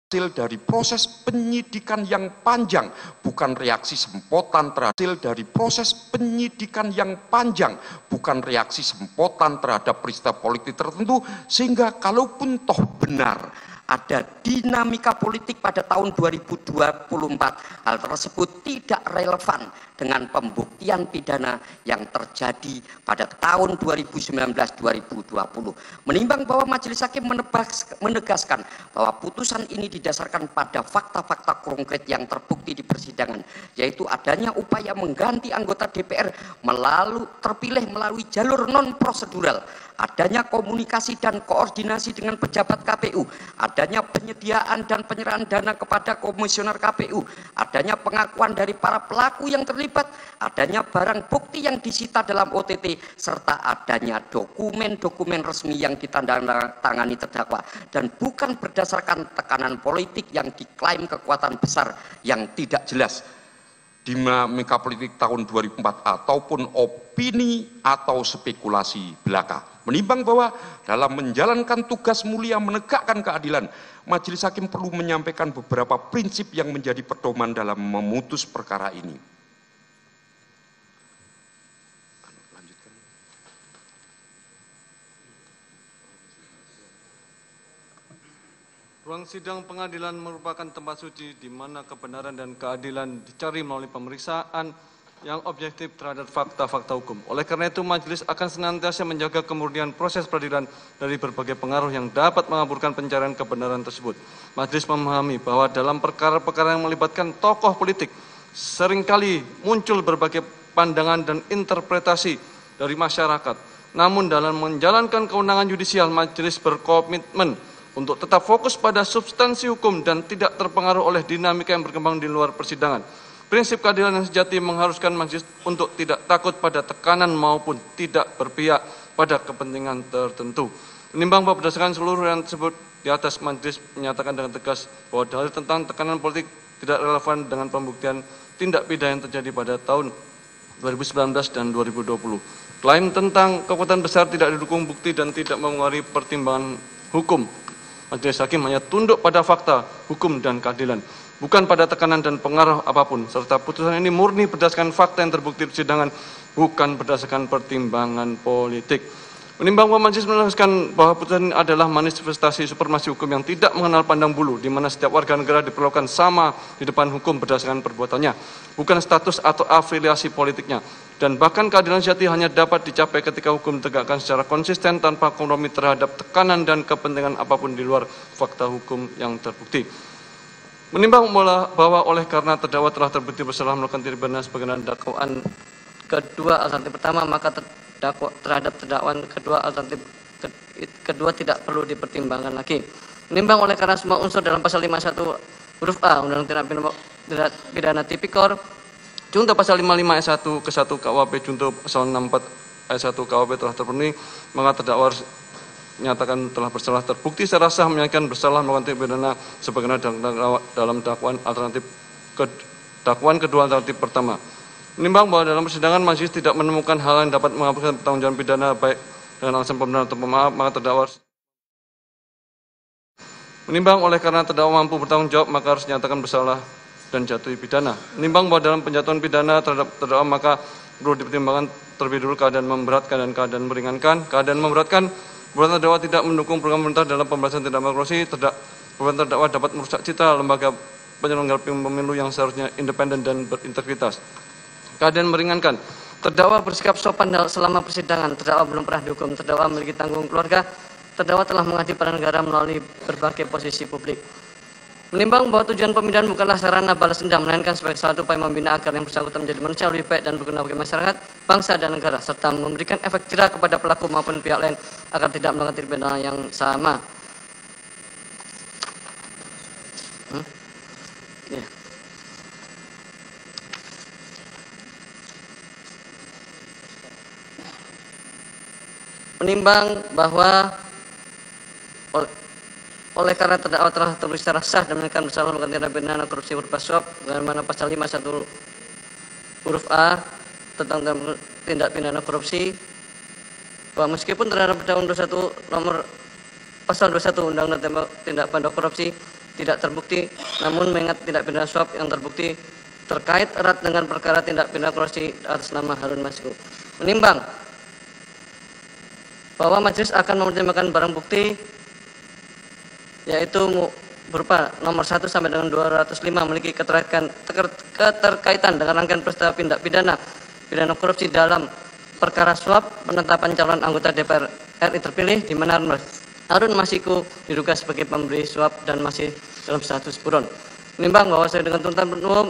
hasil dari proses penyidikan yang panjang, bukan reaksi sempotan terhadap peristiwa politik tertentu, sehingga kalaupun toh benar ada dinamika politik pada tahun 2024, hal tersebut tidak relevan dengan pembuktian pidana yang terjadi pada tahun 2019-2020. Menimbang bahwa Majelis Hakim menegaskan bahwa putusan ini didasarkan pada fakta-fakta konkret yang terbukti di persidangan, yaitu adanya upaya mengganti anggota DPR terpilih melalui jalur non-prosedural, adanya komunikasi dan koordinasi dengan pejabat KPU, adanya penyediaan dan penyerahan dana kepada komisioner KPU, adanya pengakuan dari para pelaku yang terlibat, adanya barang bukti yang disita dalam OTT, serta adanya dokumen-dokumen resmi yang ditandatangani terdakwa, dan bukan berdasarkan tekanan politik yang diklaim kekuatan besar yang tidak jelas. Dinamika politik tahun 2004 ataupun opini atau spekulasi belaka. Menimbang bahwa dalam menjalankan tugas mulia menegakkan keadilan, Majelis Hakim perlu menyampaikan beberapa prinsip yang menjadi pedoman dalam memutus perkara ini. Ruang sidang pengadilan merupakan tempat suci di mana kebenaran dan keadilan dicari melalui pemeriksaan yang objektif terhadap fakta-fakta hukum. Oleh karena itu, majelis akan senantiasa menjaga kemurnian proses peradilan dari berbagai pengaruh yang dapat mengaburkan pencarian kebenaran tersebut. Majelis memahami bahwa dalam perkara-perkara yang melibatkan tokoh politik, seringkali muncul berbagai pandangan dan interpretasi dari masyarakat. Namun dalam menjalankan kewenangan yudisial, majelis berkomitmen untuk tetap fokus pada substansi hukum dan tidak terpengaruh oleh dinamika yang berkembang di luar persidangan. Prinsip keadilan yang sejati mengharuskan majelis untuk tidak takut pada tekanan maupun tidak berpihak pada kepentingan tertentu. Menimbang bahwa berdasarkan seluruh yang tersebut di atas, majelis menyatakan dengan tegas bahwa dalil tentang tekanan politik tidak relevan dengan pembuktian tindak pidana yang terjadi pada tahun 2019 dan 2020. Klaim tentang kekuatan besar tidak didukung bukti dan tidak mempengaruhi pertimbangan hukum. Majelis Hakim hanya tunduk pada fakta, hukum, dan keadilan, bukan pada tekanan dan pengaruh apapun, serta putusan ini murni berdasarkan fakta yang terbukti di persidangan, bukan berdasarkan pertimbangan politik. Menimbang bahwa majelis menegaskan bahwa putusan ini adalah manifestasi supremasi hukum yang tidak mengenal pandang bulu, di mana setiap warga negara diperlakukan sama di depan hukum berdasarkan perbuatannya, bukan status atau afiliasi politiknya. Dan bahkan keadilan sejati hanya dapat dicapai ketika hukum ditegakkan secara konsisten tanpa kompromi terhadap tekanan dan kepentingan apapun di luar fakta hukum yang terbukti. Menimbang bahwa oleh karena terdakwa telah terbukti bersalah melakukan tindak pidana sebagaimana dakwaan kedua alternatif pertama, maka terhadap terdakwa kedua tidak perlu dipertimbangkan lagi. Menimbang oleh karena semua unsur dalam pasal 51 huruf A Undang-Undang Tindak Pidana Tipikor Junto pasal 55 ayat 1 ke 1 KUHP Junto pasal 64 ayat 1 KUHP telah terpenuhi, maka terdakwa menyatakan telah bersalah, terbukti secara sah menyatakan bersalah melakukan tindak pidana sebagaimana dalam dakwaan kedua alternatif pertama. Menimbang bahwa dalam persidangan majelis tidak menemukan hal yang dapat menghapuskan pertanggungjawaban pidana baik dengan alasan pembenaran atau pemaaf, maka terdakwa menimbang oleh karena terdakwa mampu bertanggung jawab, maka harus dinyatakan bersalah dan jatuhi pidana. Menimbang bahwa dalam penjatuhan pidana terhadap terdakwa maka perlu dipertimbangkan terlebih dulu keadaan memberatkan dan keadaan meringankan. Keadaan memberatkan, perbuatan terdakwa tidak mendukung program pemerintah dalam pemberantasan tindak pidana korupsi. Perbuatan terdakwa dapat merusak citra lembaga penyelenggara pemilu yang seharusnya independen dan berintegritas. Keadaan meringankan, terdakwa bersikap sopan selama persidangan, terdakwa belum pernah dihukum, terdakwa memiliki tanggung keluarga, terdakwa telah mengabdi pada negara melalui berbagai posisi publik. Menimbang bahwa tujuan pemindahan bukanlah sarana balas dendam, melainkan sebagai salah satu upaya membina agar yang bersangkutan menjadi manusia lebih baik dan berguna bagi masyarakat, bangsa dan negara, serta memberikan efek jerah kepada pelaku maupun pihak lain agar tidak melakukan tindak pidana yang sama. Menimbang bahwa oleh karena terdakwa telah terbukti secara sah dan menyatakan bersalah melakukan tindak pidana korupsi berupa suap, bagaimana pasal 51 huruf A tentang tindak pidana korupsi, bahwa meskipun terhadap tahun 21 nomor pasal 21 Undang-Undang Tindak Pidana Korupsi tidak terbukti, namun mengingat tindak pidana suap yang terbukti terkait erat dengan perkara tindak pidana korupsi atas nama Harun Masiku. Menimbang bahwa majelis akan mempertimbangkan barang bukti yaitu berupa nomor 1 sampai dengan 205 memiliki keterkaitan dengan rangkaian peristiwa tindak pidana korupsi dalam perkara suap penetapan calon anggota DPR RI terpilih di mana Harun Masiku diduga sebagai pemberi suap dan masih dalam status buron. Menimbang bahwa sesuai dengan tuntutan umum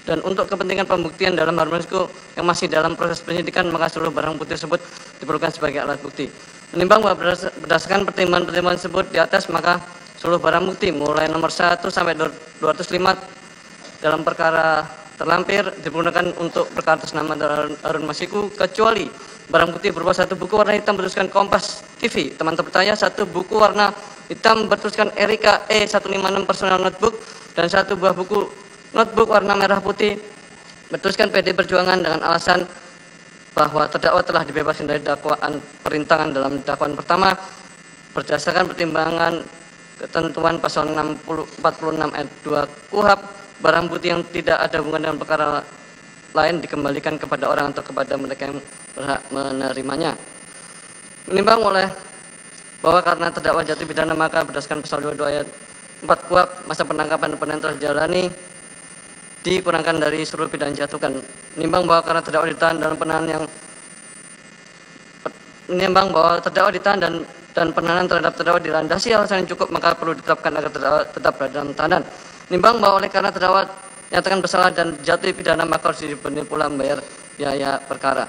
dan untuk kepentingan pembuktian dalam Harun Masiku yang masih dalam proses penyidikan, maka seluruh barang bukti tersebut diperlukan sebagai alat bukti. Menimbang bahwa berdasarkan pertimbangan-pertimbangan tersebut di atas, maka seluruh barang bukti mulai nomor 1 sampai 205 dalam perkara terlampir dipergunakan untuk perkara atas nama Harun Masiku, kecuali barang bukti berupa 1 buku warna hitam bertuliskan Kompas TV teman terpercaya, 1 buku warna hitam bertuliskan Erika E156 personal notebook, dan 1 buah buku notebook warna merah putih bertuliskan PD Perjuangan dengan alasan bahwa terdakwa telah dibebaskan dari dakwaan perintangan dalam dakwaan pertama berdasarkan pertimbangan ketentuan pasal 46 ayat 2 KUHP. Barang bukti yang tidak ada hubungan dengan perkara lain dikembalikan kepada orang atau kepada mereka yang berhak menerimanya. Menimbang oleh bahwa karena terdakwa jatuh pidana, maka berdasarkan pasal 22 ayat 4 KUHP masa penangkapan dan penahanan telah dijalani dikurangkan dari seluruh pidana jatuhkan. Menimbang bahwa karena terdakwa ditahan dalam penahanan dan penahanan terhadap terdakwa dilandasi alasan yang cukup, maka perlu ditetapkan agar terdakwa tetap berada dalam tahanan. Menimbang bahwa oleh karena terdakwa nyatakan bersalah dan jatuh pidana, maka harus diberi pula membayar biaya perkara.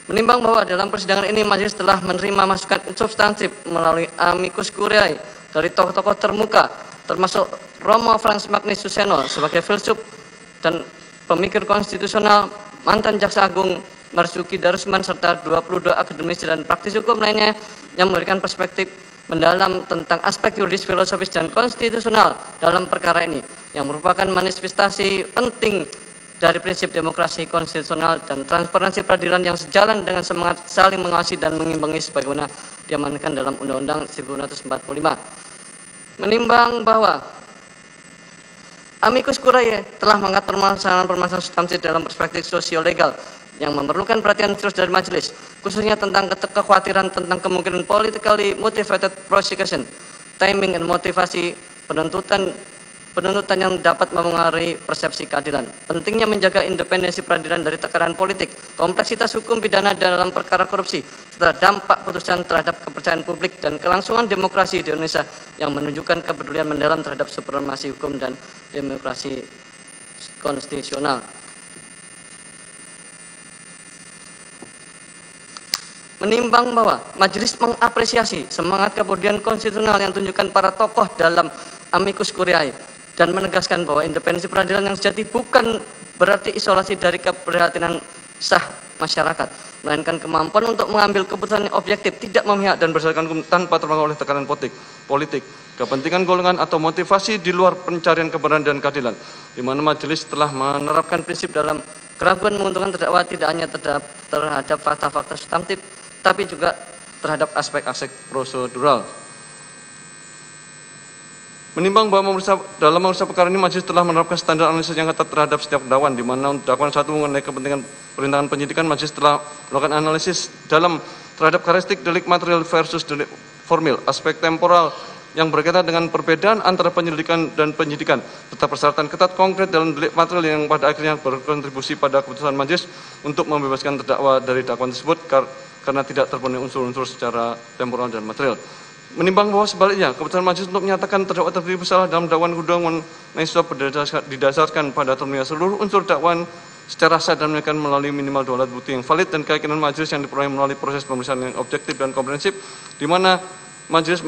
Menimbang bahwa dalam persidangan ini majelis telah menerima masukan substansif melalui amicus curiae dari tokoh-tokoh termuka termasuk Romo Frans Magnus Suseno sebagai filsuf dan pemikir konstitusional, mantan Jaksa Agung Marzuki Darusman, serta 22 akademisi dan praktisi hukum lainnya yang memberikan perspektif mendalam tentang aspek yuridis, filosofis, dan konstitusional dalam perkara ini, yang merupakan manifestasi penting dari prinsip demokrasi konstitusional dan transparansi peradilan yang sejalan dengan semangat saling mengawasi dan mengimbangi sebagaimana diamankan dalam Undang-Undang 1945. Menimbang bahwa amicus curiae telah mengangkat permasalahan substansi dalam perspektif sosio-legal yang memerlukan perhatian serius dari majelis, khususnya tentang kekhawatiran tentang kemungkinan politically motivated prosecution, timing dan motivasi penuntutan yang dapat mempengaruhi persepsi keadilan, pentingnya menjaga independensi peradilan dari tekanan politik, kompleksitas hukum pidana dalam perkara korupsi, serta dampak putusan terhadap kepercayaan publik dan kelangsungan demokrasi di Indonesia yang menunjukkan kepedulian mendalam terhadap supremasi hukum dan demokrasi konstitusional. Menimbang bahwa majelis mengapresiasi semangat kepedulian konstitusional yang ditunjukkan para tokoh dalam amicus curiae dan menegaskan bahwa independensi peradilan yang sejati bukan berarti isolasi dari keprihatinan sah masyarakat, melainkan kemampuan untuk mengambil keputusan yang objektif, tidak memihak dan berdasarkan hukum tanpa terpengaruh oleh tekanan politik, kepentingan golongan atau motivasi di luar pencarian kebenaran dan keadilan, di mana majelis telah menerapkan prinsip dalam keraguan menguntungkan terdakwa tidak hanya terhadap fakta-fakta substantif, tapi juga terhadap aspek-aspek prosedural. Menimbang bahwa dalam memeriksa perkara ini majelis telah menerapkan standar analisis yang ketat terhadap setiap dakwaan, di mana dakwaan 1 mengenai kepentingan perintangan penyidikan, majelis telah melakukan analisis dalam terhadap karakteristik delik material versus delik formil, aspek temporal yang berkaitan dengan perbedaan antara penyelidikan dan penyidikan, serta persyaratan ketat konkret dalam delik material yang pada akhirnya berkontribusi pada keputusan majelis untuk membebaskan terdakwa dari dakwaan tersebut karena tidak terpenuhi unsur-unsur secara temporal dan material. Menimbang bahwa sebaliknya, keputusan majelis untuk menyatakan terdakwa terbukti bersalah dalam dakwaan mengenai suap didasarkan pada terpenuhi seluruh unsur dakwaan secara sah dan menunjukkan melalui minimal 2 alat bukti yang valid dan keyakinan majelis yang diperoleh melalui proses pemeriksaan yang objektif dan komprehensif, di mana majelis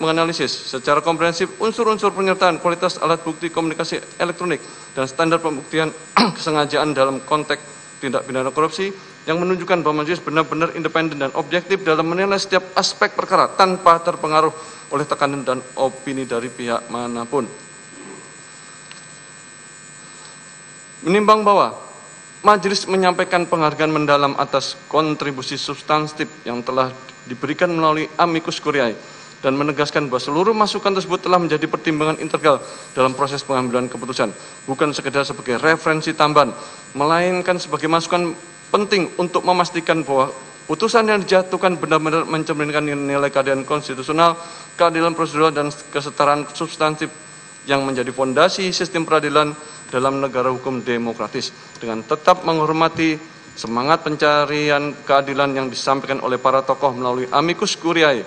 menganalisis secara komprehensif unsur-unsur penyertaan, kualitas alat bukti komunikasi elektronik, dan standar pembuktian kesengajaan dalam konteks tindak pidana korupsi, yang menunjukkan bahwa majelis benar-benar independen dan objektif dalam menilai setiap aspek perkara tanpa terpengaruh oleh tekanan dan opini dari pihak manapun. Menimbang bahwa majelis menyampaikan penghargaan mendalam atas kontribusi substantif yang telah diberikan melalui amicus curiae dan menegaskan bahwa seluruh masukan tersebut telah menjadi pertimbangan integral dalam proses pengambilan keputusan, bukan sekedar sebagai referensi tambahan, melainkan sebagai masukan penting untuk memastikan bahwa putusan yang dijatuhkan benar-benar mencerminkan nilai keadilan konstitusional, keadilan prosedural, dan kesetaraan substansif yang menjadi fondasi sistem peradilan dalam negara hukum demokratis, dengan tetap menghormati semangat pencarian keadilan yang disampaikan oleh para tokoh melalui amicus curiae,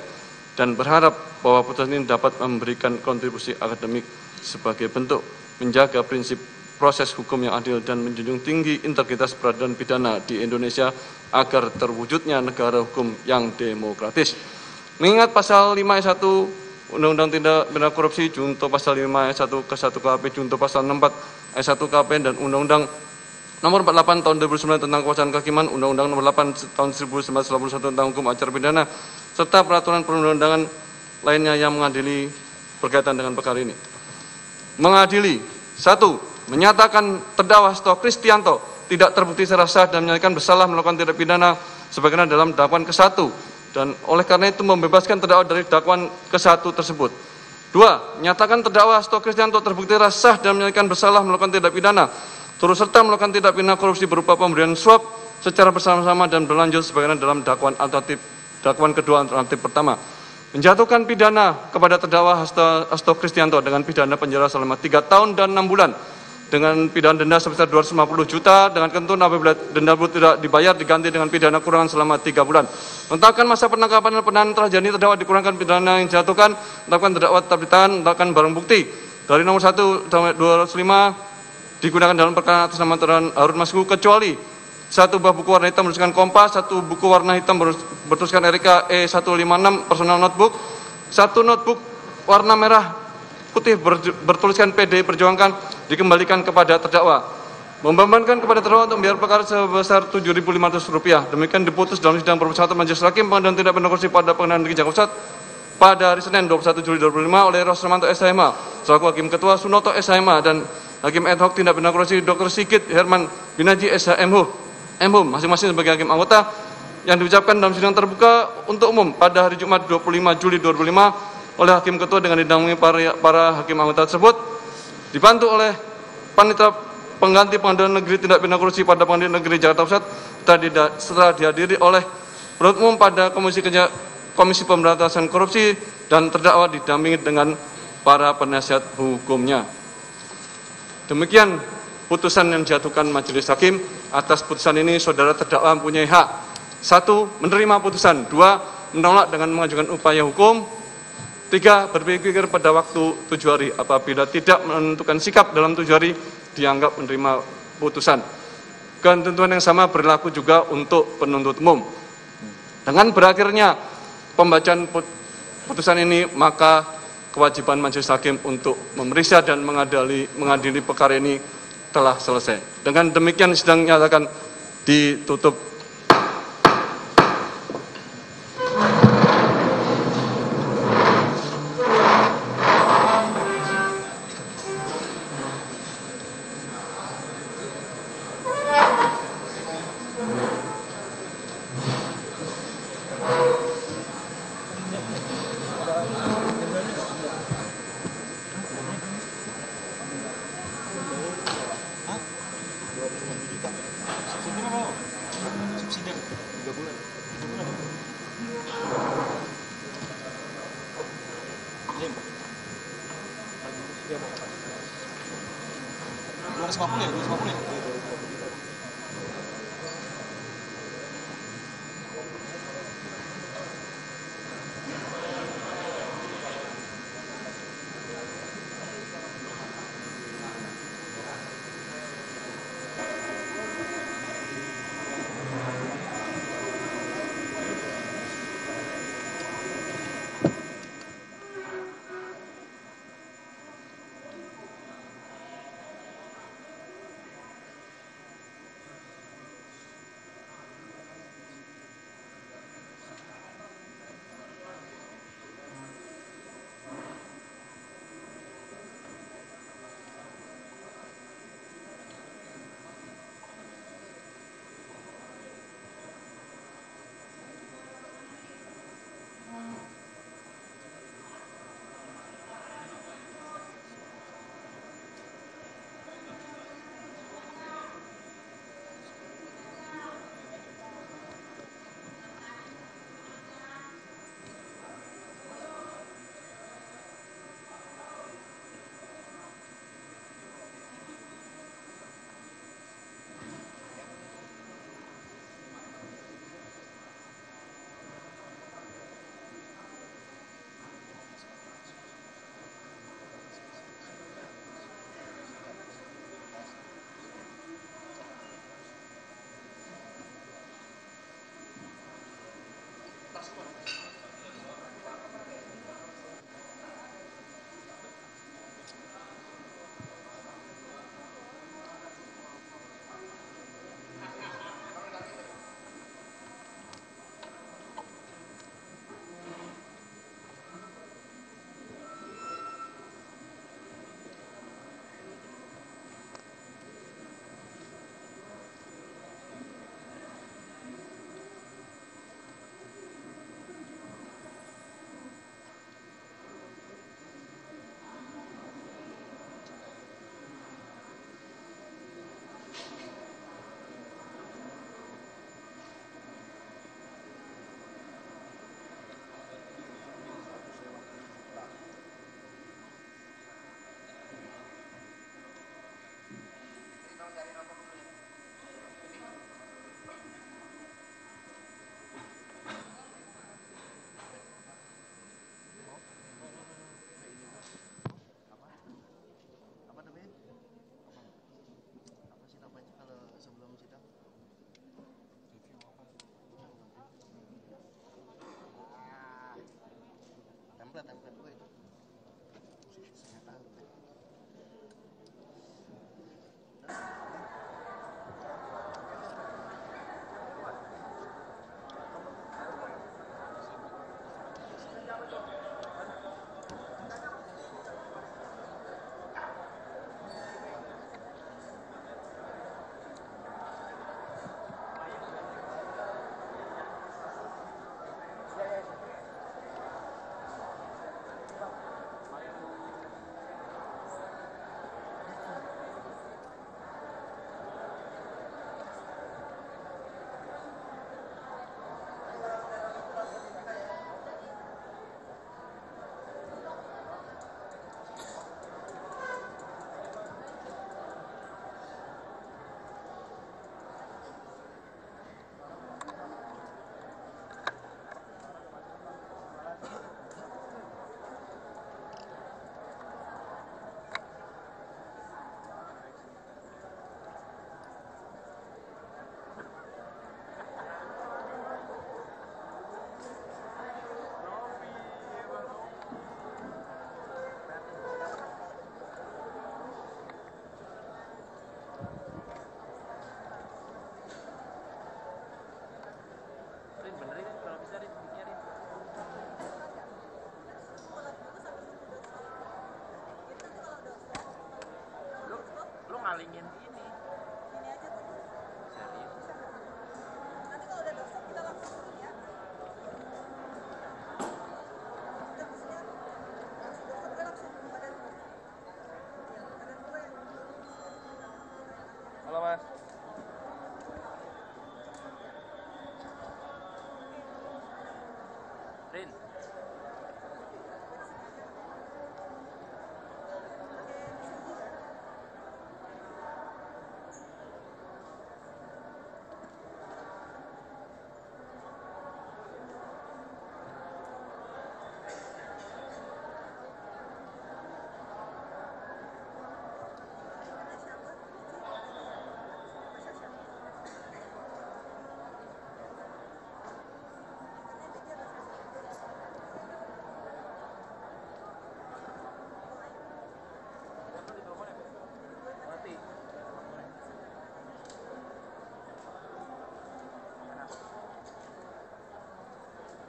dan berharap bahwa putusan ini dapat memberikan kontribusi akademik sebagai bentuk menjaga prinsip proses hukum yang adil dan menjunjung tinggi integritas peradilan pidana di Indonesia agar terwujudnya negara hukum yang demokratis. Mengingat pasal 5 ayat 1 Undang-Undang Tindak Pidana Korupsi, junto pasal 5 ayat 1 ke 1 KUHP, junto pasal 64 ayat 1 KUHP, dan Undang-Undang Nomor 48 tahun 2009 tentang kekuasaan kehakiman, Undang-Undang Nomor 8 tahun 1981 tentang hukum acara pidana, serta peraturan perundang-undangan lainnya yang mengadili berkaitan dengan perkara ini. Mengadili, 1. Menyatakan terdakwa Hasto Kristianto tidak terbukti secara sah dan menyatakan bersalah melakukan tindak pidana sebagaimana dalam dakwaan ke-1, dan oleh karena itu membebaskan terdakwa dari dakwaan ke-1 tersebut. 2. Menyatakan terdakwa Hasto Kristianto terbukti secara sah dan menyatakan bersalah melakukan tindak pidana turut serta melakukan tindak pidana korupsi berupa pemberian suap secara bersama-sama dan berlanjut sebagaimana dalam dakwaan kedua alternatif pertama. Menjatuhkan pidana kepada terdakwa Hasto Kristianto dengan pidana penjara selama 3 tahun dan 6 bulan dengan pidana denda sebesar 250 juta dengan ketentuan apabila denda tidak dibayar diganti dengan pidana kurungan selama 3 bulan. Menetapkan masa penangkapan dan penahanan telah jadi terdakwa dikurangkan pidana yang dijatuhkan, menetapkan terdakwa tetap ditahan, menetapkan barang bukti dari nomor 1 sampai 205 digunakan dalam perkara atas nama Terang Harun Masiku kecuali 1 buah buku warna hitam bertuliskan Kompas, 1 buku warna hitam bertuliskan Erika E156 personal notebook, 1 notebook warna merah putih bertuliskan PD Perjuangan dikembalikan kepada terdakwa. Membebankan kepada terdakwa untuk membayar perkara sebesar Rp7.500. Demikian diputus dalam sidang permulaan Majelis Hakim Pengadilan Tindak Pidana Korupsi pada Pengadilan Negeri Jakarta Pusat pada hari Senin 21 Juli 2005 oleh Rosramanto SHMH selaku Hakim Ketua, Sunoto SHMH, dan Hakim Ad Hoc Tindak Pidana Korupsi Dr. Sigit Herman Binaji SHMH masing-masing sebagai hakim anggota, yang diucapkan dalam sidang terbuka untuk umum pada hari Jumat 25 Juli 2005 oleh Hakim Ketua dengan didampingi para hakim anggota tersebut, dibantu oleh Panitia Pengganti Pengadilan Negeri Tindak Pidana Korupsi pada Pengadilan Negeri Jakarta Pusat setelah dihadiri oleh penuntut umum pada Komisi Pemberantasan Korupsi dan terdakwa didampingi dengan para penasihat hukumnya. Demikian putusan yang dijatuhkan Majelis Hakim. Atas putusan ini saudara terdakwa mempunyai hak: 1. Menerima putusan. 2. Menolak dengan mengajukan upaya hukum. 3. Berpikir pada waktu 7 hari. Apabila tidak menentukan sikap dalam 7 hari, dianggap menerima putusan. Ketentuan yang sama berlaku juga untuk penuntut umum. Dengan berakhirnya pembacaan putusan ini, maka kewajiban Majelis Hakim untuk memeriksa dan mengadili perkara ini telah selesai. Dengan demikian sidang nyatakan ditutup. malingin ini. Ini aja tuh. Serius. Nanti kalau udah dosa kita langsung turun ya. Kita maksudnya langsung dosa gue langsung badan gue. Iya, badan gue. Halo Mas. Rin. Mati.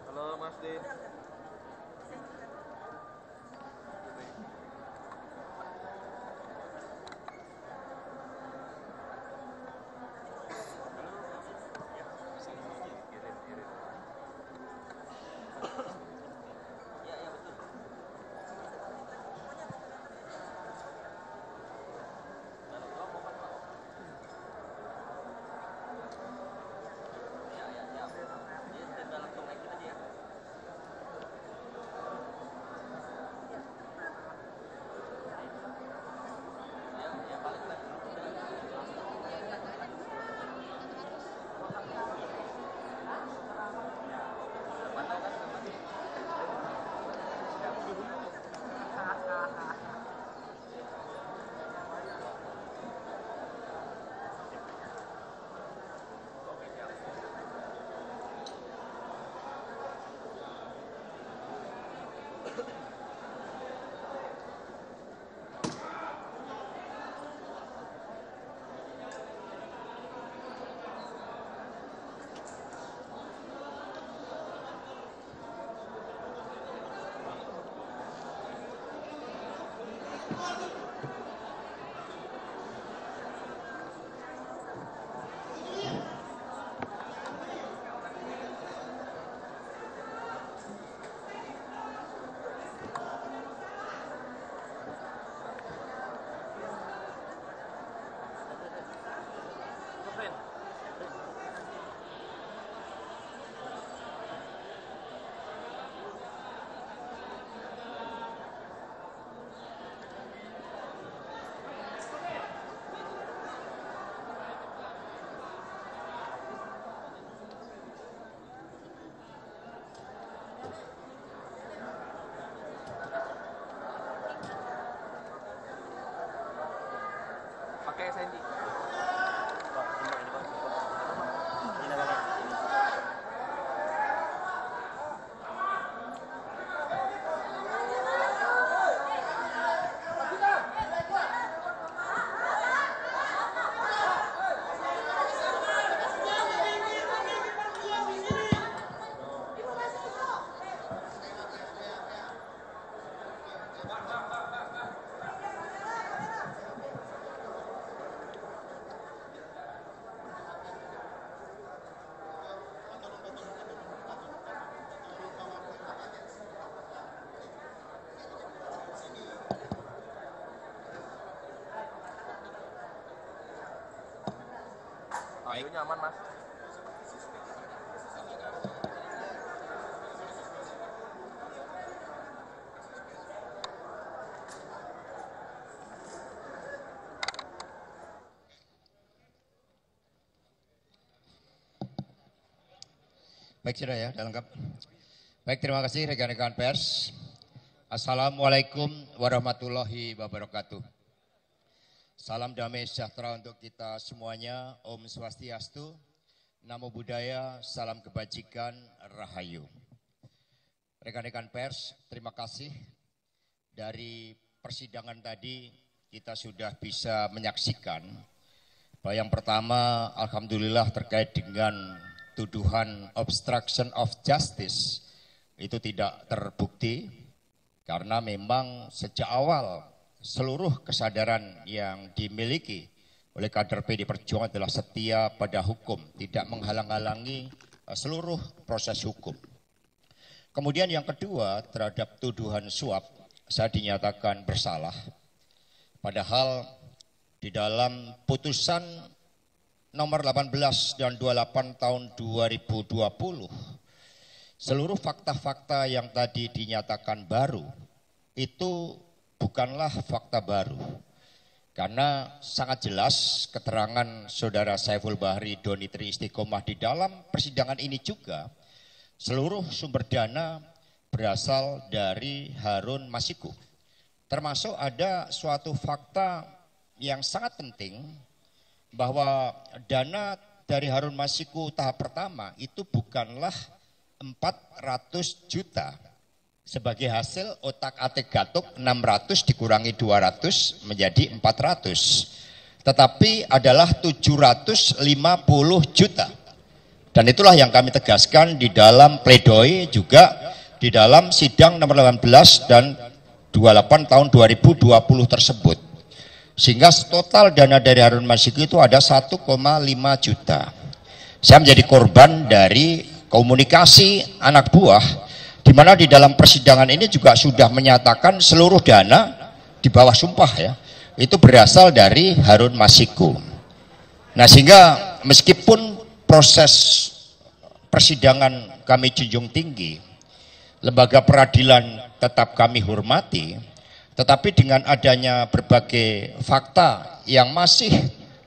Halo Mas Din. Pakai Sandy. Audionya aman Mas. Baik sudah ya, sudah lengkap. Baik, terima kasih rekan-rekan pers. Assalamualaikum warahmatullahi wabarakatuh. Salam damai sejahtera untuk kita semuanya. Om Swastiastu, Namo Buddhaya, salam kebajikan, Rahayu. Rekan-rekan pers, terima kasih. Dari persidangan tadi kita sudah bisa menyaksikan bahwa yang pertama, alhamdulillah terkait dengan tuduhan obstruction of justice itu tidak terbukti karena memang sejak awal seluruh kesadaran yang dimiliki oleh kader PD Perjuangan adalah setia pada hukum, tidak menghalang-halangi seluruh proses hukum. Kemudian yang kedua, terhadap tuduhan suap, saya dinyatakan bersalah. Padahal di dalam putusan nomor 18 dan 28 tahun 2020, seluruh fakta-fakta yang tadi dinyatakan baru, itu bukanlah fakta baru. Karena sangat jelas keterangan saudara Saiful Bahri Donitri Istiqomah di dalam persidangan ini juga, seluruh sumber dana berasal dari Harun Masiku. Termasuk ada suatu fakta yang sangat penting bahwa dana dari Harun Masiku tahap pertama itu bukanlah 400 juta. Sebagai hasil otak-atik gatuk 600 dikurangi 200 menjadi 400. Tetapi adalah 750 juta. Dan itulah yang kami tegaskan di dalam pledoi juga di dalam sidang nomor 18 dan 28 tahun 2020 tersebut. Sehingga total dana dari Harun Masiku itu ada 1,5 juta. Saya menjadi korban dari komunikasi anak buah, di mana di dalam persidangan ini juga sudah menyatakan seluruh dana di bawah sumpah ya, itu berasal dari Harun Masiku. Nah sehingga meskipun proses persidangan kami junjung tinggi, lembaga peradilan tetap kami hormati, tetapi dengan adanya berbagai fakta yang masih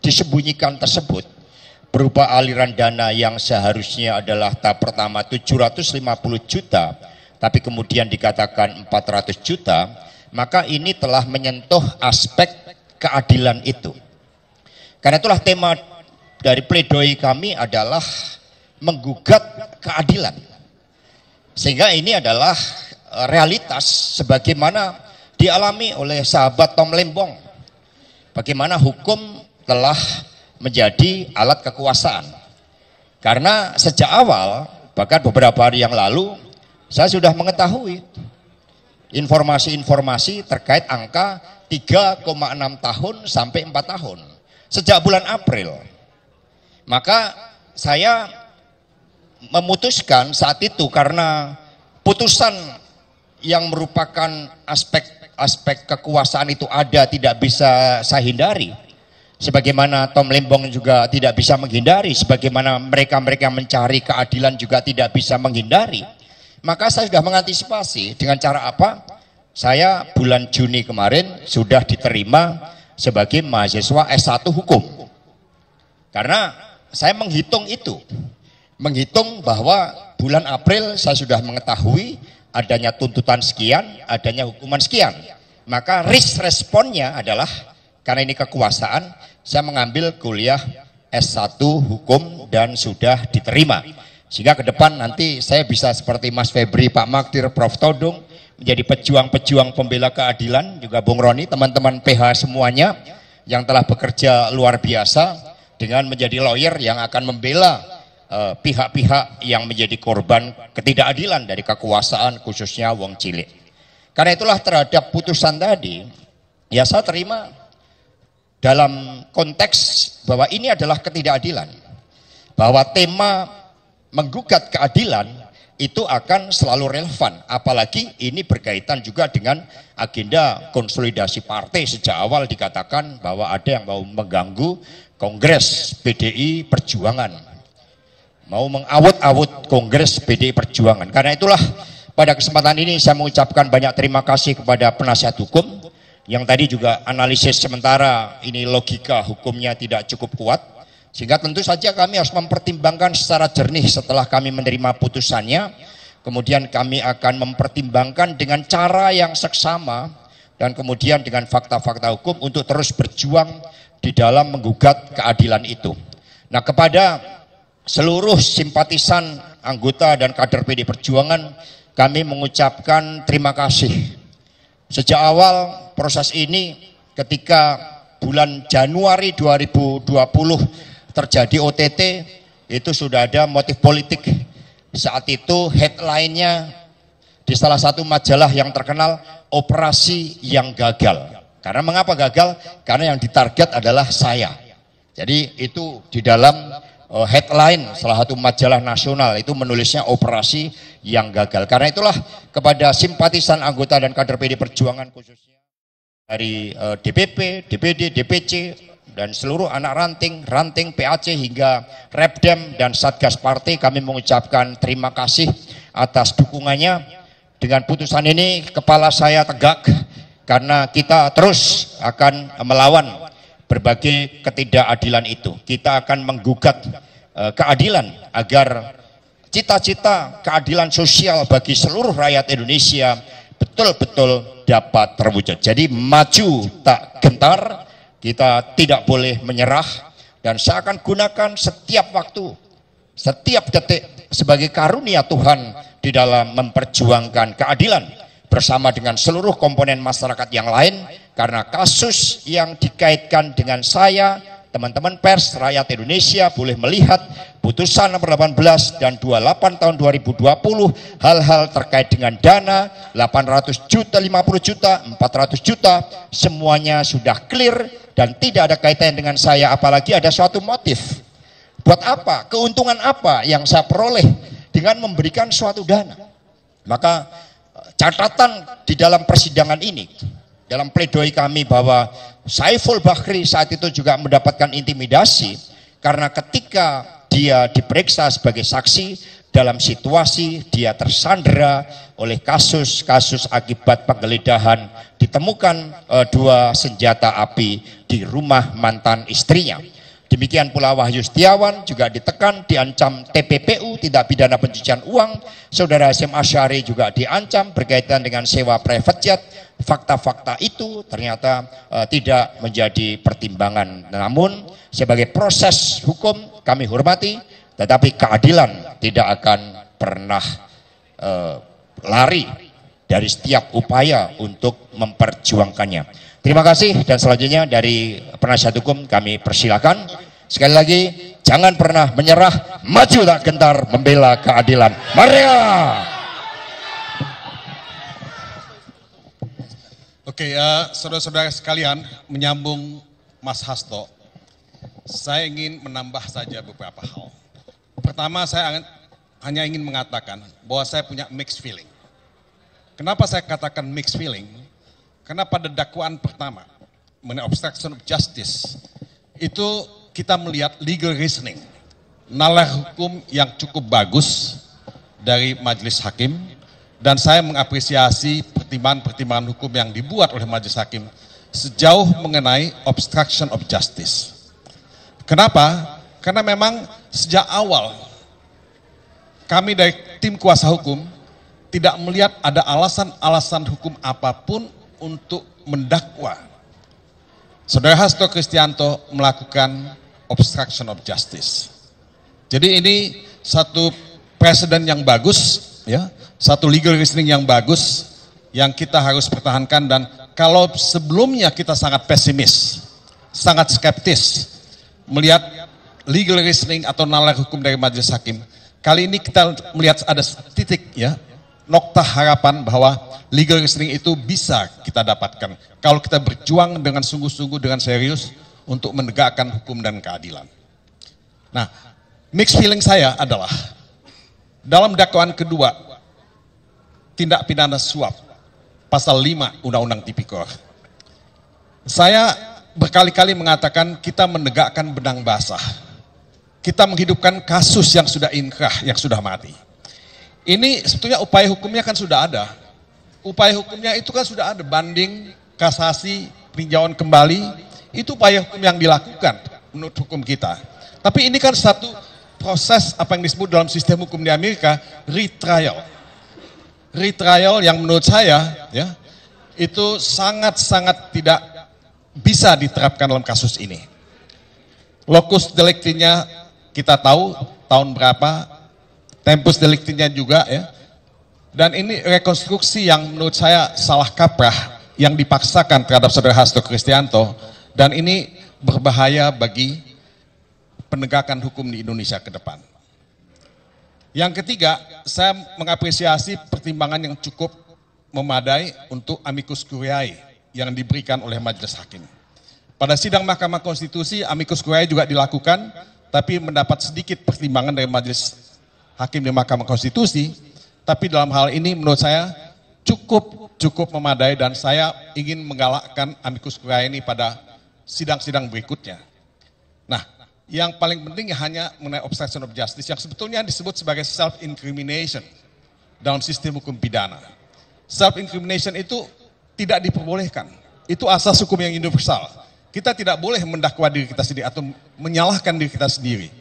disembunyikan tersebut, berupa aliran dana yang seharusnya adalah tahap pertama 750 juta, tapi kemudian dikatakan 400 juta, maka ini telah menyentuh aspek keadilan itu. Karena itulah tema dari pledoi kami adalah menggugat keadilan. Sehingga ini adalah realitas sebagaimana dialami oleh sahabat Tom Lembong. Bagaimana hukum telah menjadi alat kekuasaan. Karena sejak awal, bahkan beberapa hari yang lalu, saya sudah mengetahui informasi-informasi terkait angka 3,6 tahun sampai 4 tahun. Sejak bulan April. Maka saya memutuskan saat itu karena putusan yang merupakan aspek kekuasaan itu ada, tidak bisa saya hindari. Sebagaimana Tom Lembong juga tidak bisa menghindari, sebagaimana mereka-mereka mencari keadilan juga tidak bisa menghindari. Maka saya sudah mengantisipasi dengan cara apa? Saya bulan Juni kemarin sudah diterima sebagai mahasiswa S1 Hukum. Karena saya menghitung itu. Menghitung bahwa bulan April saya sudah mengetahui adanya tuntutan sekian, adanya hukuman sekian. Maka risk responnya adalah, karena ini kekuasaan, saya mengambil kuliah S1 Hukum dan sudah diterima. Sehingga ke depan nanti saya bisa seperti Mas Febri, Pak Magdir, Prof Todung, menjadi pejuang-pejuang pembela keadilan, juga Bung Roni, teman-teman PH semuanya yang telah bekerja luar biasa dengan menjadi lawyer yang akan membela pihak-pihak yang menjadi korban ketidakadilan dari kekuasaan khususnya wong cilik. Karena itulah terhadap putusan tadi, ya saya terima dalam konteks bahwa ini adalah ketidakadilan. Bahwa tema menggugat keadilan itu akan selalu relevan, apalagi ini berkaitan juga dengan agenda konsolidasi partai. Sejak awal dikatakan bahwa ada yang mau mengganggu Kongres PDI Perjuangan, mau mengawut-awut Kongres PDI Perjuangan. Karena itulah pada kesempatan ini saya mengucapkan banyak terima kasih kepada penasihat hukum yang tadi juga analisis sementara ini logika hukumnya tidak cukup kuat. Sehingga tentu saja kami harus mempertimbangkan secara jernih setelah kami menerima putusannya. Kemudian kami akan mempertimbangkan dengan cara yang seksama dan kemudian dengan fakta-fakta hukum untuk terus berjuang di dalam menggugat keadilan itu. Nah, kepada seluruh simpatisan, anggota dan kader PD Perjuangan, kami mengucapkan terima kasih. Sejak awal proses ini, ketika bulan Januari 2020 terjadi OTT, itu sudah ada motif politik. Saat itu headline-nya di salah satu majalah yang terkenal, operasi yang gagal. Karena mengapa gagal? Karena yang ditarget adalah saya. Jadi itu di dalam headline salah satu majalah nasional itu menulisnya operasi yang gagal. Karena itulah kepada simpatisan anggota dan kader PD Perjuangan khususnya dari DPP, DPD, DPC dan seluruh anak ranting PAC hingga Repdem dan Satgas Partai, kami mengucapkan terima kasih atas dukungannya. Dengan putusan ini kepala saya tegak karena kita terus akan melawan berbagai ketidakadilan itu. Kita akan menggugat keadilan agar cita-cita keadilan sosial bagi seluruh rakyat Indonesia betul-betul dapat terwujud. Jadi maju tak gentar, kita tidak boleh menyerah, dan saya akan gunakan setiap waktu, setiap detik sebagai karunia Tuhan di dalam memperjuangkan keadilan bersama dengan seluruh komponen masyarakat yang lain, karena kasus yang dikaitkan dengan saya, teman-teman pers, rakyat Indonesia boleh melihat putusan nomor 18 dan 28 tahun 2020, hal-hal terkait dengan dana 800 juta, 50 juta, 400 juta, semuanya sudah clear dan tidak ada kaitannya dengan saya, apalagi ada suatu motif. Buat apa? Keuntungan apa yang saya peroleh dengan memberikan suatu dana? Maka catatan di dalam persidangan ini, dalam pledoi kami bahwa Saiful Bahri saat itu juga mendapatkan intimidasi karena ketika dia diperiksa sebagai saksi dalam situasi dia tersandera oleh kasus-kasus akibat penggeledahan, ditemukan 2 senjata api di rumah mantan istrinya. Demikian pula Wahyu Setiawan juga ditekan, diancam TPPU, tindak pidana pencucian uang. Saudara Hasyim Asy'ari juga diancam berkaitan dengan sewa private jet. Fakta-fakta itu ternyata tidak menjadi pertimbangan. Namun sebagai proses hukum kami hormati, tetapi keadilan tidak akan pernah lari dari setiap upaya untuk memperjuangkannya. Terima kasih, dan selanjutnya dari penasihat hukum kami persilakan. Sekali lagi, jangan pernah menyerah, maju tak gentar membela keadilan. Mari! Oke, saudara-saudara sekalian, menyambung Mas Hasto, saya ingin menambah saja beberapa hal. Pertama, saya hanya ingin mengatakan bahwa saya punya mixed feeling. Kenapa saya katakan mixed feeling? Karena pada dakwaan pertama mengenai obstruction of justice itu kita melihat legal reasoning, nalar hukum yang cukup bagus dari majelis hakim, dan saya mengapresiasi pertimbangan-pertimbangan hukum yang dibuat oleh majelis hakim sejauh mengenai obstruction of justice. Kenapa? Karena memang sejak awal kami dari tim kuasa hukum tidak melihat ada alasan-alasan hukum apapun untuk mendakwa Saudara Hasto Kristianto melakukan obstruction of justice. Jadi ini satu presiden yang bagus, ya, satu legal reasoning yang bagus yang kita harus pertahankan. Dan kalau sebelumnya kita sangat pesimis, sangat skeptis melihat legal reasoning atau nalar hukum dari majelis hakim, kali ini kita melihat ada titik, ya, nokta harapan bahwa legal reasoning itu bisa kita dapatkan kalau kita berjuang dengan sungguh-sungguh, dengan serius untuk menegakkan hukum dan keadilan. Nah, mixed feeling saya adalah dalam dakwaan kedua tindak pidana suap pasal 5 Undang-Undang Tipikor, saya berkali-kali mengatakan kita menegakkan benang basah, kita menghidupkan kasus yang sudah inkrah, yang sudah mati. Ini sebetulnya upaya hukumnya kan sudah ada. Upaya hukumnya itu kan sudah ada, banding, kasasi, peninjauan kembali, itu upaya hukum yang dilakukan menurut hukum kita. Tapi ini kan satu proses apa yang disebut dalam sistem hukum di Amerika, retrial. Retrial yang menurut saya, ya, itu sangat-sangat tidak bisa diterapkan dalam kasus ini. Locus delictinya kita tahu tahun berapa, tempus delictinya juga, ya. Dan ini rekonstruksi yang menurut saya salah kaprah yang dipaksakan terhadap saudara Hasto Kristianto, dan ini berbahaya bagi penegakan hukum di Indonesia ke depan. Yang ketiga, saya mengapresiasi pertimbangan yang cukup memadai untuk amicus curiae yang diberikan oleh majelis hakim. Pada sidang Mahkamah Konstitusi, amicus curiae juga dilakukan, tapi mendapat sedikit pertimbangan dari majelis hakim di Mahkamah Konstitusi. Tapi dalam hal ini menurut saya cukup memadai, dan saya ingin menggalakkan amicus curiae ini pada sidang-sidang berikutnya. Nah, yang paling penting hanya mengenai obstruction of justice yang sebetulnya disebut sebagai self-incrimination dalam sistem hukum pidana. Self-incrimination itu tidak diperbolehkan. Itu asas hukum yang universal. Kita tidak boleh mendakwa diri kita sendiri atau menyalahkan diri kita sendiri.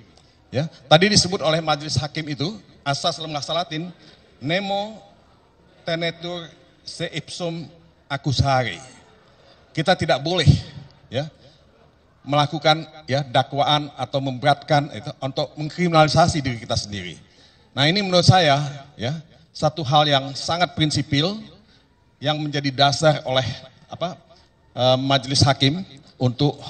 Ya, tadi disebut oleh majelis hakim itu asas dalam bahasa Latin nemo tenetur se ipsum accusare. Kita tidak boleh ya melakukan ya dakwaan atau memberatkan itu untuk mengkriminalisasi diri kita sendiri. Nah, ini menurut saya ya satu hal yang sangat prinsipil yang menjadi dasar oleh majelis hakim untuk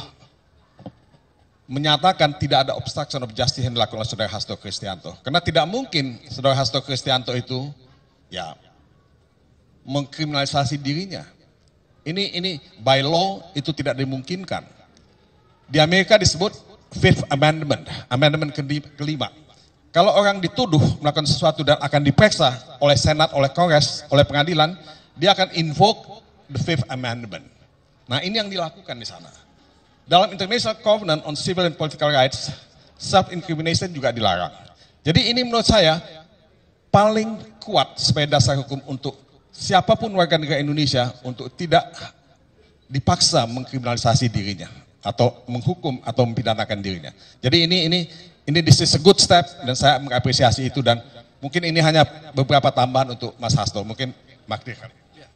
menyatakan tidak ada obstruction of justice yang dilakukan oleh Saudara Hasto Kristianto. Karena tidak mungkin Saudara Hasto Kristianto itu ya mengkriminalisasi dirinya. Ini by law itu tidak dimungkinkan. Di Amerika disebut Fifth Amendment, amendment kelima. Kalau orang dituduh melakukan sesuatu dan akan diperiksa oleh Senat, oleh Kongres, oleh pengadilan, dia akan invoke the Fifth Amendment. Nah, ini yang dilakukan di sana. Dalam International Covenant on Civil and Political Rights, self-incrimination juga dilarang. Jadi ini menurut saya paling kuat sebagai dasar hukum untuk siapapun warga negara Indonesia untuk tidak dipaksa mengkriminalisasi dirinya atau menghukum atau mempidanakan dirinya. Jadi ini this is a good step dan saya mengapresiasi itu, dan mungkin ini hanya beberapa tambahan untuk Mas Hasto. Mungkin Magdir. Ya,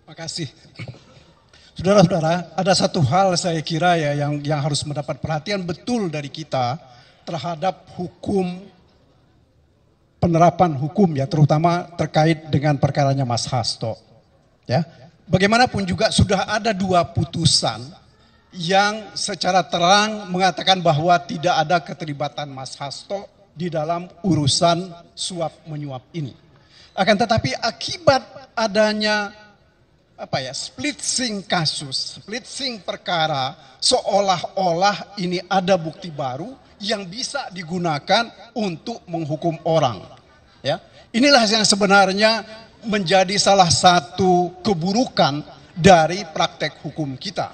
makasih. Saudara-saudara, ada satu hal saya kira ya yang harus mendapat perhatian betul dari kita terhadap hukum, penerapan hukum ya, terutama terkait dengan perkaranya Mas Hasto. Ya, bagaimanapun juga sudah ada 2 putusan yang secara terang mengatakan bahwa tidak ada keterlibatan Mas Hasto di dalam urusan suap menyuap ini. Akan tetapi akibat adanya splitsing kasus, splitsing perkara, seolah-olah ini ada bukti baru yang bisa digunakan untuk menghukum orang. Ya, inilah yang sebenarnya menjadi salah satu keburukan dari praktek hukum kita.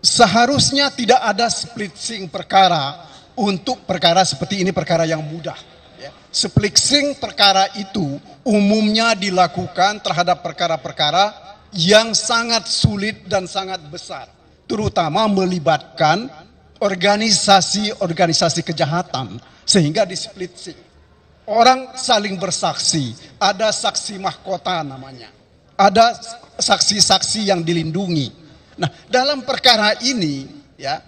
Seharusnya tidak ada splitsing perkara untuk perkara seperti ini, perkara yang mudah. Splitsing perkara itu umumnya dilakukan terhadap perkara-perkara yang sangat sulit dan sangat besar, terutama melibatkan organisasi-organisasi kejahatan, sehingga displitsing. Orang saling bersaksi, ada saksi mahkota namanya, ada saksi-saksi yang dilindungi. Nah, dalam perkara ini ya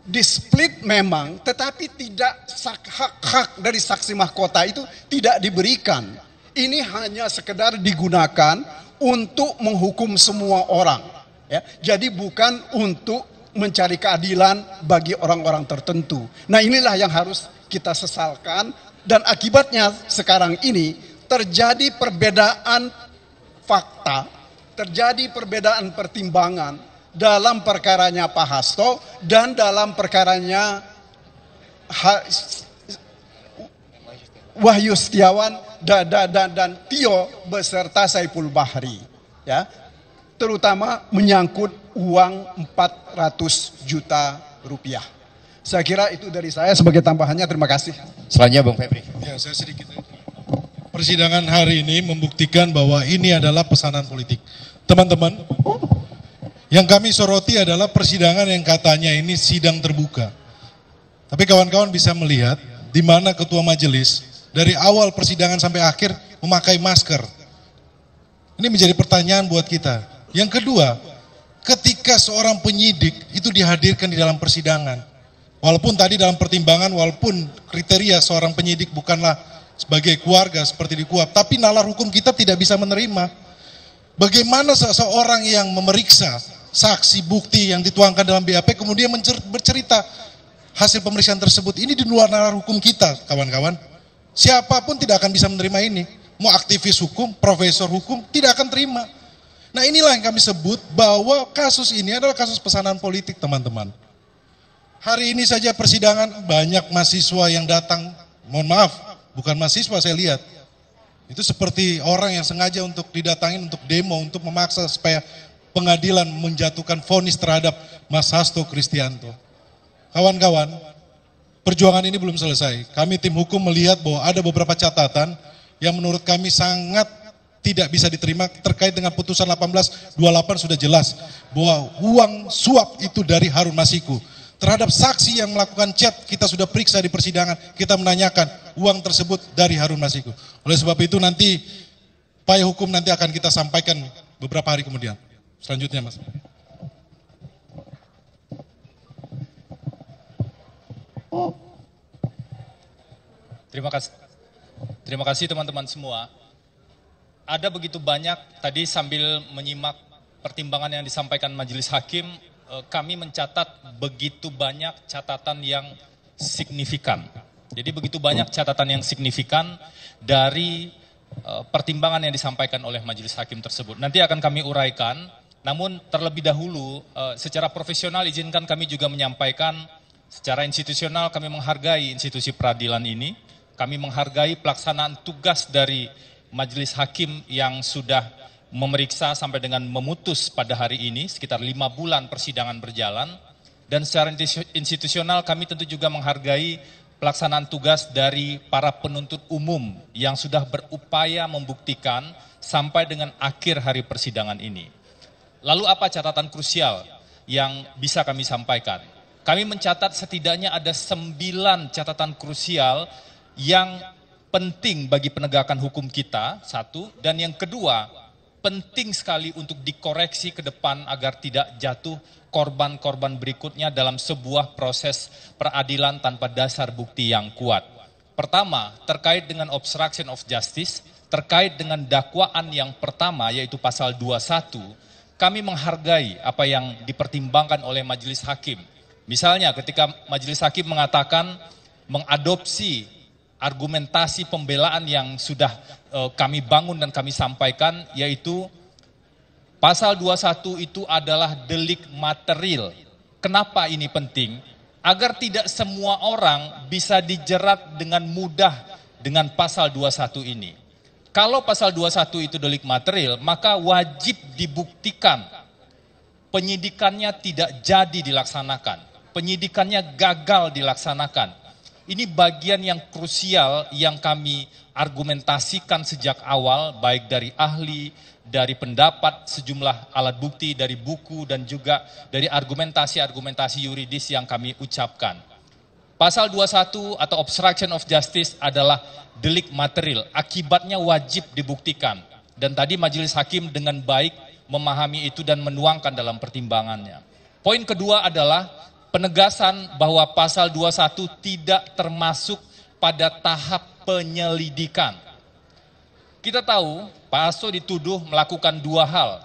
di-split memang, tetapi tidak hak-hak dari saksi mahkota itu tidak diberikan. Ini hanya sekedar digunakan untuk menghukum semua orang. Ya, jadi bukan untuk mencari keadilan bagi orang-orang tertentu. Nah, inilah yang harus kita sesalkan, dan akibatnya sekarang ini terjadi perbedaan fakta, terjadi perbedaan pertimbangan dalam perkaranya Pak Hasto dan dalam perkaranya Wahyu Setiawan dan Tio beserta Saiful Bahri, ya, terutama menyangkut uang 400 juta rupiah. Saya kira itu dari saya sebagai tambahannya. Terima kasih. Selanjutnya Bung Febri. Ya, saya sedikit. Persidangan hari ini membuktikan bahwa ini adalah pesanan politik. Teman-teman, yang kami soroti adalah persidangan yang katanya ini sidang terbuka. Tapi kawan-kawan bisa melihat di mana ketua majelis dari awal persidangan sampai akhir memakai masker. Ini menjadi pertanyaan buat kita. Yang kedua, ketika seorang penyidik itu dihadirkan di dalam persidangan, walaupun tadi dalam pertimbangan, walaupun kriteria seorang penyidik bukanlah sebagai keluarga seperti di KUHP, tapi nalar hukum kita tidak bisa menerima. Bagaimana seseorang yang memeriksa saksi bukti yang dituangkan dalam BAP kemudian bercerita hasil pemeriksaan tersebut, ini di luar nalar hukum kita, kawan-kawan. Siapapun tidak akan bisa menerima ini. Mau aktivis hukum, profesor hukum, tidak akan terima. Nah inilah yang kami sebut bahwa kasus ini adalah kasus pesanan politik teman-teman. Hari ini saja persidangan banyak mahasiswa yang datang, mohon maaf, bukan mahasiswa saya lihat. Itu seperti orang yang sengaja untuk didatangin untuk demo, untuk memaksa supaya pengadilan menjatuhkan vonis terhadap Mas Hasto Kristianto. Kawan-kawan, perjuangan ini belum selesai. Kami tim hukum melihat bahwa ada beberapa catatan yang menurut kami sangat tidak bisa diterima terkait dengan putusan 1828 sudah jelas bahwa uang suap itu dari Harun Masiku. Terhadap saksi yang melakukan chat kita sudah periksa di persidangan, kita menanyakan uang tersebut dari Harun Masiku. Oleh sebab itu nanti upaya hukum nanti akan kita sampaikan beberapa hari kemudian. Selanjutnya Mas. Terima kasih teman-teman semua. Ada begitu banyak, tadi sambil menyimak pertimbangan yang disampaikan majelis hakim, kami mencatat begitu banyak catatan yang signifikan. Jadi begitu banyak catatan yang signifikan dari pertimbangan yang disampaikan oleh majelis hakim tersebut. Nanti akan kami uraikan, namun terlebih dahulu secara profesional izinkan kami juga menyampaikan secara institusional kami menghargai institusi peradilan ini, kami menghargai pelaksanaan tugas dari majelis hakim yang sudah memeriksa sampai dengan memutus pada hari ini, sekitar 5 bulan persidangan berjalan, dan secara institusional kami tentu juga menghargai pelaksanaan tugas dari para penuntut umum yang sudah berupaya membuktikan sampai dengan akhir hari persidangan ini. Lalu apa catatan krusial yang bisa kami sampaikan? Kami mencatat setidaknya ada 9 catatan krusial yang penting bagi penegakan hukum kita, satu, dan yang kedua, penting sekali untuk dikoreksi ke depan agar tidak jatuh korban-korban berikutnya dalam sebuah proses peradilan tanpa dasar bukti yang kuat. Pertama, terkait dengan obstruction of justice, terkait dengan dakwaan yang pertama yaitu pasal 21, kami menghargai apa yang dipertimbangkan oleh majelis hakim. Misalnya ketika majelis hakim mengatakan mengadopsi argumentasi pembelaan yang sudah kami bangun dan kami sampaikan, yaitu pasal 21 itu adalah delik material. Kenapa ini penting? Agar tidak semua orang bisa dijerat dengan mudah dengan pasal 21 ini. Kalau pasal 21 itu delik material, maka wajib dibuktikan penyidikannya tidak jadi dilaksanakan, penyidikannya gagal dilaksanakan. Ini bagian yang krusial yang kami argumentasikan sejak awal, baik dari ahli, dari pendapat, sejumlah alat bukti, dari buku, dan juga dari argumentasi-argumentasi yuridis yang kami ucapkan. Pasal 21 atau obstruction of justice adalah delik material, akibatnya wajib dibuktikan. Dan tadi majelis hakim dengan baik memahami itu dan menuangkan dalam pertimbangannya. Poin kedua adalah penegasan bahwa pasal 21 tidak termasuk pada tahap penyelidikan. Kita tahu Pak Hasto dituduh melakukan 2 hal.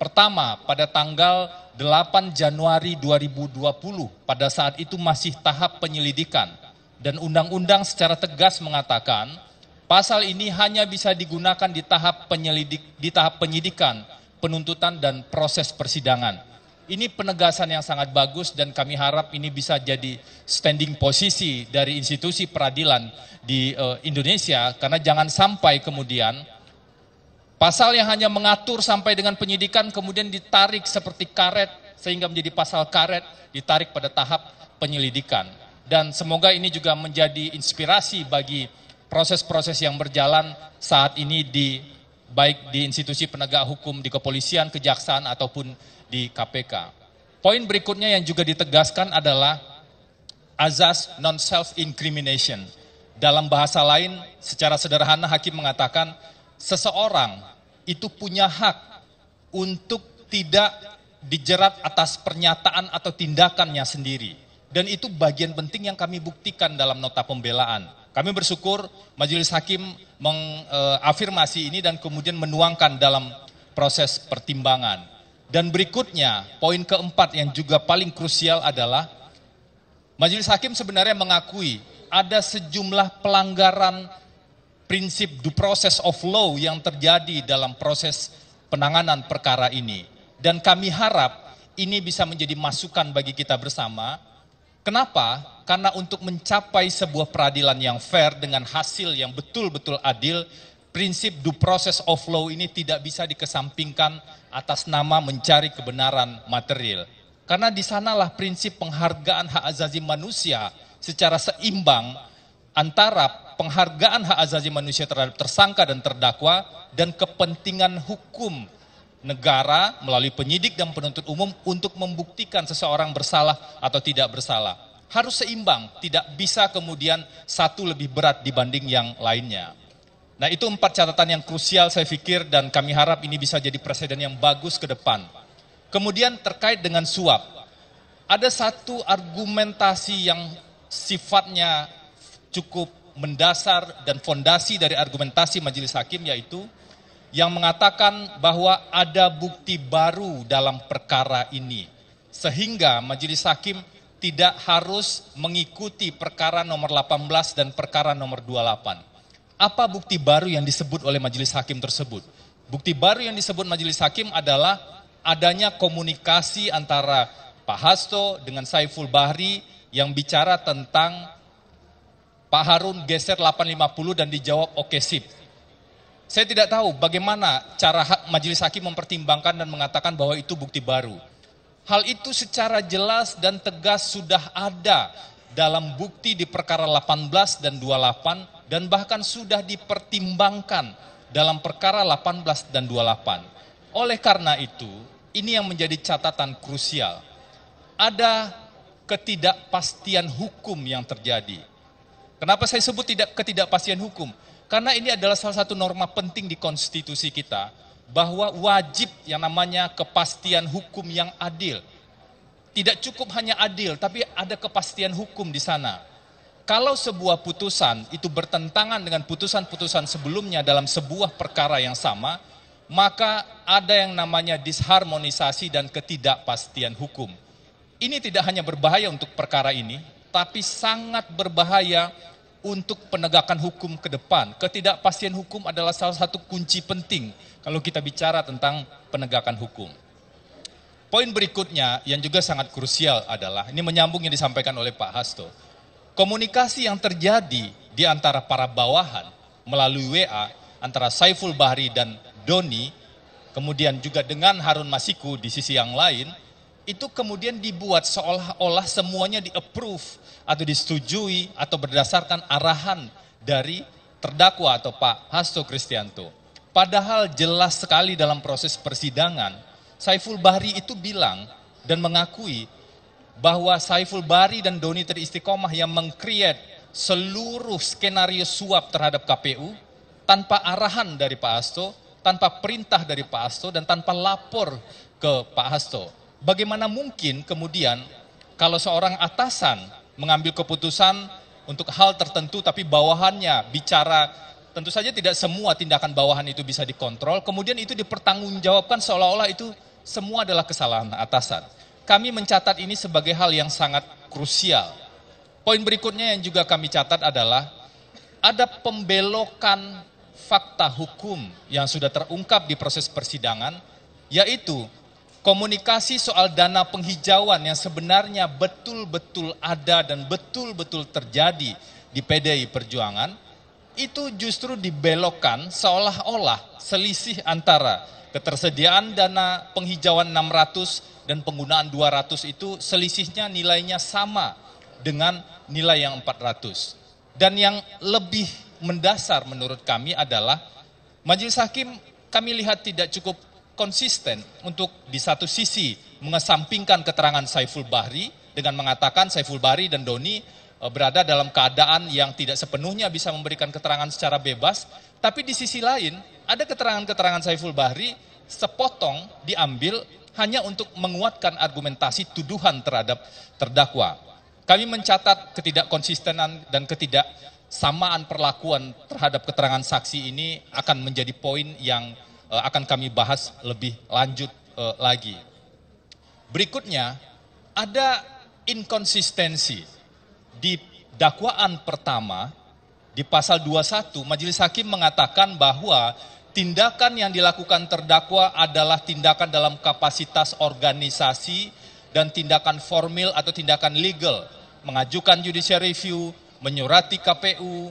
Pertama, pada tanggal 8 Januari 2020, pada saat itu masih tahap penyelidikan. Dan undang-undang secara tegas mengatakan, pasal ini hanya bisa digunakan di tahap penyidikan, penuntutan, dan proses persidangan. Ini penegasan yang sangat bagus dan kami harap ini bisa jadi standing posisi dari institusi peradilan di Indonesia, karena jangan sampai kemudian pasal yang hanya mengatur sampai dengan penyidikan kemudian ditarik seperti karet sehingga menjadi pasal karet ditarik pada tahap penyelidikan. Dan semoga ini juga menjadi inspirasi bagi proses-proses yang berjalan saat ini baik di institusi penegak hukum, di kepolisian, kejaksaan, ataupun di KPK. Poin berikutnya yang juga ditegaskan adalah azas non-self-incrimination. Dalam bahasa lain, secara sederhana hakim mengatakan seseorang itu punya hak untuk tidak dijerat atas pernyataan atau tindakannya sendiri. Dan itu bagian penting yang kami buktikan dalam nota pembelaan. Kami bersyukur majelis hakim mengafirmasi ini dan kemudian menuangkan dalam proses pertimbangan. Dan berikutnya, poin keempat yang juga paling krusial adalah majelis hakim sebenarnya mengakui ada sejumlah pelanggaran prinsip due process of law yang terjadi dalam proses penanganan perkara ini. Dan kami harap ini bisa menjadi masukan bagi kita bersama. Kenapa? Karena untuk mencapai sebuah peradilan yang fair dengan hasil yang betul-betul adil, prinsip due process of law ini tidak bisa dikesampingkan atas nama mencari kebenaran material. Karena di sanalah prinsip penghargaan hak asasi manusia secara seimbang antara penghargaan hak asasi manusia terhadap tersangka dan terdakwa dan kepentingan hukum negara melalui penyidik dan penuntut umum untuk membuktikan seseorang bersalah atau tidak bersalah. Harus seimbang, tidak bisa kemudian satu lebih berat dibanding yang lainnya. Nah, itu 4 catatan yang krusial saya pikir dan kami harap ini bisa jadi presiden yang bagus ke depan. Kemudian terkait dengan suap, ada satu argumentasi yang sifatnya cukup mendasar dan fondasi dari argumentasi majelis hakim, yaitu yang mengatakan bahwa ada bukti baru dalam perkara ini, sehingga majelis hakim tidak harus mengikuti perkara nomor 18 dan perkara nomor 28. Apa bukti baru yang disebut oleh majelis hakim tersebut? Bukti baru yang disebut majelis hakim adalah adanya komunikasi antara Pak Hasto dengan Saiful Bahri yang bicara tentang Pak Harun geser 850 dan dijawab oke sip. Saya tidak tahu bagaimana cara majelis hakim mempertimbangkan dan mengatakan bahwa itu bukti baru. Hal itu secara jelas dan tegas sudah ada dalam bukti di perkara 18 dan 28 dan bahkan sudah dipertimbangkan dalam perkara 18 dan 28. Oleh karena itu, ini yang menjadi catatan krusial. Ada ketidakpastian hukum yang terjadi. Kenapa saya sebut ketidakpastian hukum? Karena ini adalah salah satu norma penting di konstitusi kita, bahwa wajib yang namanya kepastian hukum yang adil. Tidak cukup hanya adil, tapi ada kepastian hukum di sana. Kalau sebuah putusan itu bertentangan dengan putusan-putusan sebelumnya dalam sebuah perkara yang sama, maka ada yang namanya disharmonisasi dan ketidakpastian hukum. Ini tidak hanya berbahaya untuk perkara ini, tapi sangat berbahaya untuk penegakan hukum ke depan. Ketidakpastian hukum adalah salah satu kunci penting kalau kita bicara tentang penegakan hukum. Poin berikutnya yang juga sangat krusial adalah, ini menyambung yang disampaikan oleh Pak Hasto, komunikasi yang terjadi di antara para bawahan melalui WA antara Saiful Bahri dan Doni, kemudian juga dengan Harun Masiku di sisi yang lain, itu kemudian dibuat seolah-olah semuanya di-approve atau disetujui atau berdasarkan arahan dari terdakwa atau Pak Hasto Kristianto. Padahal jelas sekali dalam proses persidangan, Saiful Bahri itu bilang dan mengakui bahwa Saiful Bahri dan Doni Triistiqomah yang meng-create seluruh skenario suap terhadap KPU tanpa arahan dari Pak Hasto, tanpa perintah dari Pak Hasto, dan tanpa lapor ke Pak Hasto. Bagaimana mungkin kemudian kalau seorang atasan mengambil keputusan untuk hal tertentu tapi bawahannya bicara, tentu saja tidak semua tindakan bawahan itu bisa dikontrol, kemudian itu dipertanggungjawabkan seolah-olah itu semua adalah kesalahan atasan. Kami mencatat ini sebagai hal yang sangat krusial. Poin berikutnya yang juga kami catat adalah ada pembelokan fakta hukum yang sudah terungkap di proses persidangan, yaitu komunikasi soal dana penghijauan yang sebenarnya betul-betul ada dan betul-betul terjadi di PDI Perjuangan, itu justru dibelokkan seolah-olah selisih antara ketersediaan dana penghijauan 600 dan penggunaan 200 itu selisihnya nilainya sama dengan nilai yang 400. Dan yang lebih mendasar menurut kami adalah majelis hakim kami lihat tidak cukup konsisten untuk di satu sisi mengesampingkan keterangan Saiful Bahri dengan mengatakan Saiful Bahri dan Doni berada dalam keadaan yang tidak sepenuhnya bisa memberikan keterangan secara bebas, tapi di sisi lain ada keterangan-keterangan Saiful Bahri sepotong diambil hanya untuk menguatkan argumentasi tuduhan terhadap terdakwa. Kami mencatat ketidakkonsistenan dan ketidaksamaan perlakuan terhadap keterangan saksi ini akan menjadi poin yang akan kami bahas lebih lanjut lagi. Berikutnya, ada inkonsistensi di dakwaan pertama di pasal 21, majelis hakim mengatakan bahwa tindakan yang dilakukan terdakwa adalah tindakan dalam kapasitas organisasi dan tindakan formil atau tindakan legal, mengajukan judicial review, menyurati KPU,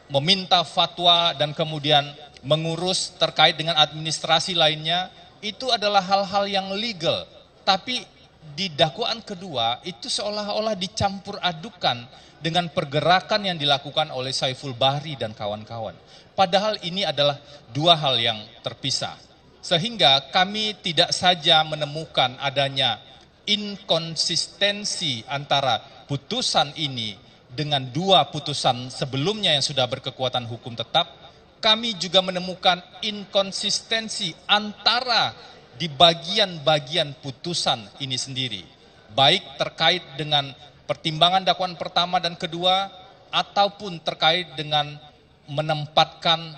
meminta fatwa, dan kemudian mengurus terkait dengan administrasi lainnya, itu adalah hal-hal yang legal. Tapi di dakwaan kedua itu seolah-olah dicampur adukan dengan pergerakan yang dilakukan oleh Saiful Bahri dan kawan-kawan. Padahal ini adalah dua hal yang terpisah. Sehingga kami tidak saja menemukan adanya inkonsistensi antara putusan ini dengan dua putusan sebelumnya yang sudah berkekuatan hukum tetap, kami juga menemukan inkonsistensi antara di bagian-bagian putusan ini sendiri, baik terkait dengan pertimbangan dakwaan pertama dan kedua, ataupun terkait dengan menempatkan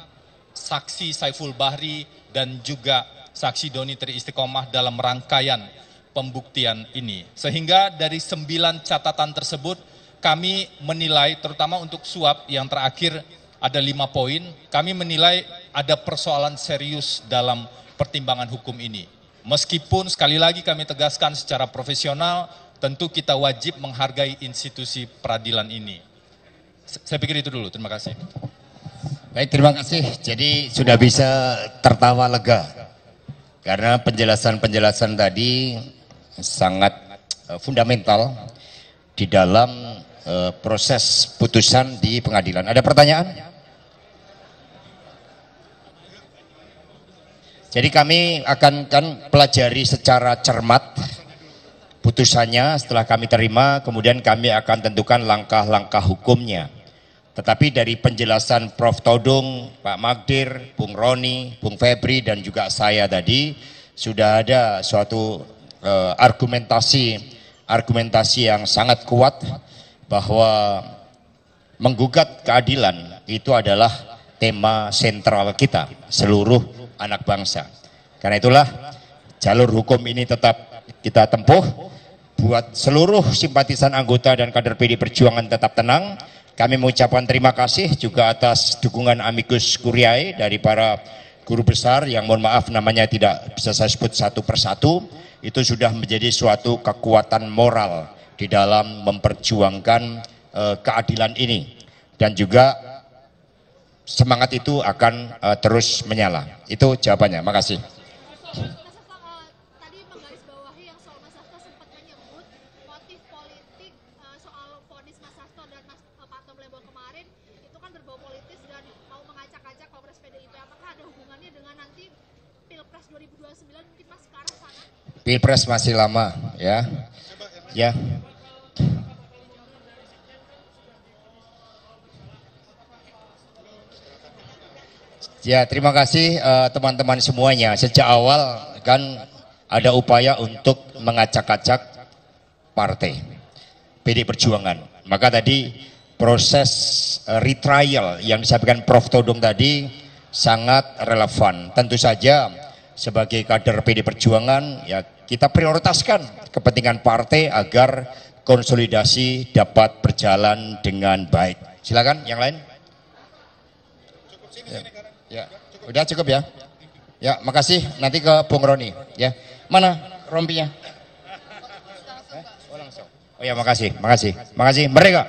saksi Saiful Bahri dan juga saksi Doni Tri Istiqomah dalam rangkaian pembuktian ini. Sehingga dari 9 catatan tersebut, kami menilai, terutama untuk suap yang terakhir ada 5 poin, kami menilai ada persoalan serius dalam pertimbangan hukum ini. Meskipun sekali lagi kami tegaskan secara profesional, tentu kita wajib menghargai institusi peradilan ini. Saya pikir itu dulu, terima kasih. Baik, terima kasih. Jadi sudah bisa tertawa lega. Karena penjelasan-penjelasan tadi sangat fundamental di dalam proses putusan di pengadilan. Ada pertanyaan? Jadi kami akan pelajari secara cermat putusannya setelah kami terima, kemudian kami akan tentukan langkah-langkah hukumnya. Tetapi dari penjelasan Prof. Todung, Pak Magdir, Bung Roni, Bung Febri, dan juga saya tadi, sudah ada suatu argumentasi yang sangat kuat bahwa menggugat keadilan itu adalah tema sentral kita, seluruh anak bangsa. Karena itulah jalur hukum ini tetap kita tempuh, buat seluruh simpatisan anggota dan kader PD Perjuangan tetap tenang. Kami mengucapkan terima kasih juga atas dukungan amicus curiae dari para guru besar yang mohon maaf namanya tidak bisa saya sebut satu persatu. Itu sudah menjadi suatu kekuatan moral di dalam memperjuangkan keadilan ini, dan juga semangat itu akan terus menyala. Itu jawabannya. Makasih. Tadi menggarisbawahi yang soal Mas Hasto sempat menyebut motif politik soal vonis Mas Hasto dan Pak Tom Lembong kemarin itu kan berbau politis dan mau mengacak-acak Kongres PDIP. Apakah ada hubungannya dengan nanti Pilpres 2029 mungkin Mas ke arah sana? Pilpres masih lama ya. Ya. Ya, terima kasih teman-teman semuanya. Sejak awal kan ada upaya untuk mengacak-acak partai PD Perjuangan. Maka tadi proses retrial yang disampaikan Prof. Todung tadi sangat relevan. Tentu saja sebagai kader PD Perjuangan ya kita prioritaskan kepentingan partai agar konsolidasi dapat berjalan dengan baik. Silakan yang lain. Ya, udah cukup ya. Ya, makasih. Nanti ke Bung Roni. Ya, mana rompinya? Oh langsung. Oh ya, makasih. Merdeka.